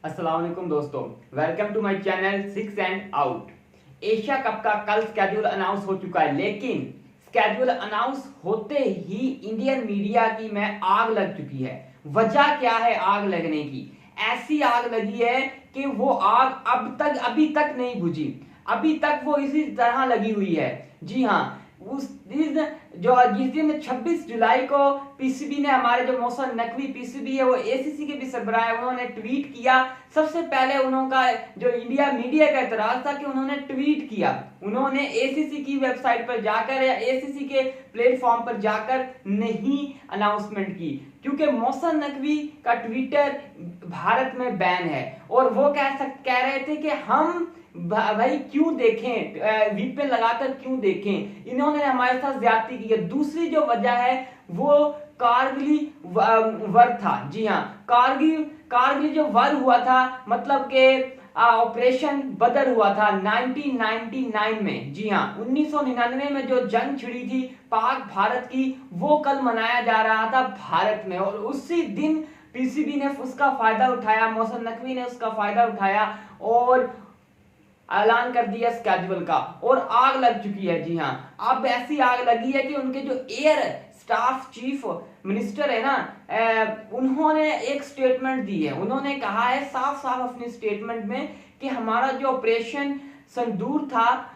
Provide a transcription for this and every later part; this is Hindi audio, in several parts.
अस्सलाम वालेकुम दोस्तों, welcome to my channel six and out. Asia cup का कल स्केड्यूल अनाउंस हो चुका है, लेकिन स्केड्यूल अनाउंस होते ही इंडियन मीडिया की में आग लग चुकी है। वजह क्या है आग लगने की? ऐसी आग लगी है कि वो आग अभी तक नहीं बुझी। अभी तक वो इसी तरह लगी हुई है। जी हाँ, उस दिन जिस दिन 26 जुलाई को पीसीबी ने, हमारे जो मौसम नकवी पीसीबी है वो एसीसी के भी सरबराह है, उन्होंने ट्वीट किया। सबसे पहले उनका जो इंडिया मीडिया का एतराज था कि उन्होंने ट्वीट किया, उन्होंने एसीसी की वेबसाइट पर जाकर या एसीसी के प्लेटफॉर्म पर जाकर नहीं अनाउंसमेंट की, क्योंकि मौसम नकवी का ट्विटर भारत में बैन है और वो कह रहे थे कि हम भाई क्यों देखें, वीपीएन लगाकर क्यों देखें, इन्होंने हमारे साथ ज्यादती की है। दूसरी जो वजह है वो कारगिल वर था। जी हाँ, कारगिल जो वर हुआ था, मतलब के ऑपरेशन बदर हुआ था 1999 में। जी हाँ, 1999 में जो जंग छिड़ी थी पाक भारत की, वो कल मनाया जा रहा था भारत में, और उसी दिन पीसीबी ने उसका फायदा उठाया, मौसम नकवी ने उसका फायदा उठाया और ऐलान कर दिया स्केड्यूल का, और आग लग चुकी है। जी हाँ, अब ऐसी आग लगी है कि उनके जो एयर स्टाफ चीफ मिनिस्टर है ना, उन्होंने एक स्टेटमेंट दी है। उन्होंने कहा है साफ साफ अपने स्टेटमेंट में कि हमारा जो ऑपरेशन संदूर था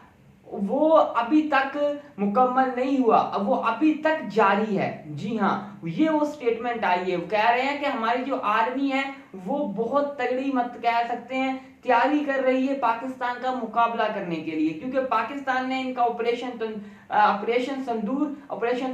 वो अभी तक मुकम्मल नहीं हुआ, अब वो अभी तक जारी है। जी हाँ, ये वो स्टेटमेंट आई है। वो कह रहे हैं कि हमारी जो आर्मी है वो बहुत तगड़ी, मत कह सकते हैं, तैयारी कर रही है पाकिस्तान का मुकाबला करने के लिए, क्योंकि पाकिस्तान ने इनका ऑपरेशन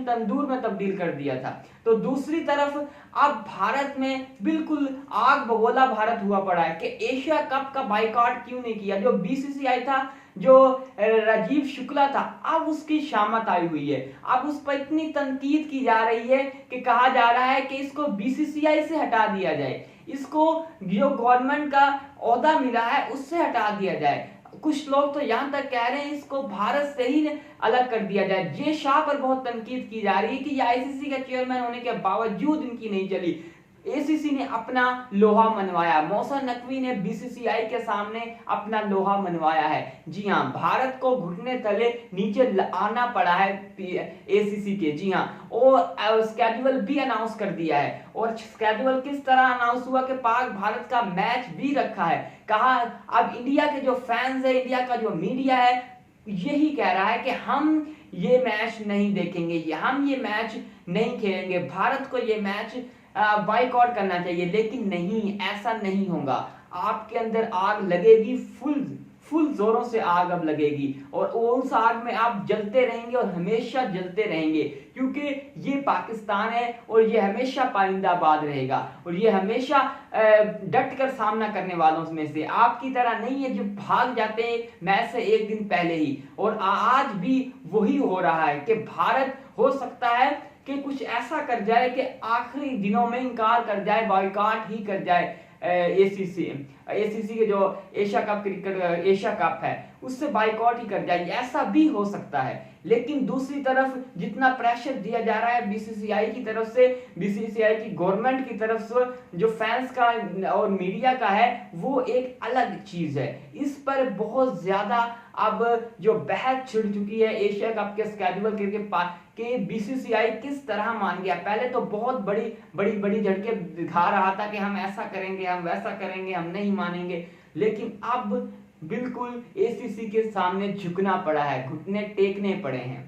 तंदूर में तब्दील कर दिया था। तो दूसरी तरफ अब भारत में बिल्कुल आग बगोला भारत हुआ पड़ा है कि एशिया कप का बाइकआउट क्यों नहीं किया। जो बीसीसीआई था, जो राजीव शुक्ला था, अब उसकी शामत आई हुई है। अब उस पर इतनी तनकीद की जा रही है कि कहा जा रहा है कि इसको बीसीसीआई से हटा दिया जाए, इसको जो गवर्नमेंट का ओहदा मिला है उससे हटा दिया जाए। कुछ लोग तो यहां तक कह रहे हैं इसको भारत से ही अलग कर दिया जाए। जे शाह पर बहुत तनकीद की जा रही है कि ये आईसीसी का चेयरमैन होने के बावजूद इनकी नहीं चली। एसीसी ने अपना लोहा मनवाया, मौसम नकवी ने बीसीसीआई के सामने अपना लोहा मनवाया है। जी हाँ, भारत को घुटने तले नीचे आना पड़ा है एसीसी के। जी हाँ, और स्केड्यूल भी अनाउंस कर दिया है। और स्केड्यूल किस तरह अनाउंस हुआ कि पाक भारत का मैच भी रखा है। कहा अब इंडिया के जो फैंस है, इंडिया का जो मीडिया है, यही कह रहा है कि हम ये मैच नहीं देखेंगे, हम ये मैच नहीं खेलेंगे, भारत को ये मैच बाइकआउट करना चाहिए। लेकिन नहीं, ऐसा नहीं होगा। आपके अंदर आग लगेगी, फुल जोरों से आग अब लगेगी, और उस आग में आप जलते रहेंगे और हमेशा जलते रहेंगे, क्योंकि ये पाकिस्तान है और ये हमेशा पाइंदाबाद रहेगा, और ये हमेशा डट कर सामना करने वालों में से आपकी तरह नहीं है जो भाग जाते हैं मैच से एक दिन पहले ही। और आज भी वही हो रहा है कि भारत हो सकता है कि कुछ ऐसा कर जाए कि आखिरी दिनों में इनकार कर जाए, बॉयकॉट ही कर जाए एसीसी के जो एशिया कप है उससे बाइकआउट ही कर जाए, ऐसा भी हो सकता है। लेकिन दूसरी तरफ जितना प्रेशर दिया जा रहा है बीसीसीआई की तरफ से, बीसीसीआई की गवर्नमेंट की तरफ से, जो फैंस का और मीडिया का है, वो एक अलग चीज है। इस पर बहुत ज्यादा अब जो बहस छिड़ चुकी है एशिया कप के स्केड्यूल के बीसीसीआई किस तरह मान गया। पहले तो बहुत बड़ी झटके दिखा रहा था कि हम ऐसा करेंगे, हम वैसा करेंगे, हम नहीं मानेंगे, लेकिन अब बिल्कुल एसीसी के सामने झुकना पड़ा है, घुटने टेकने पड़े हैं।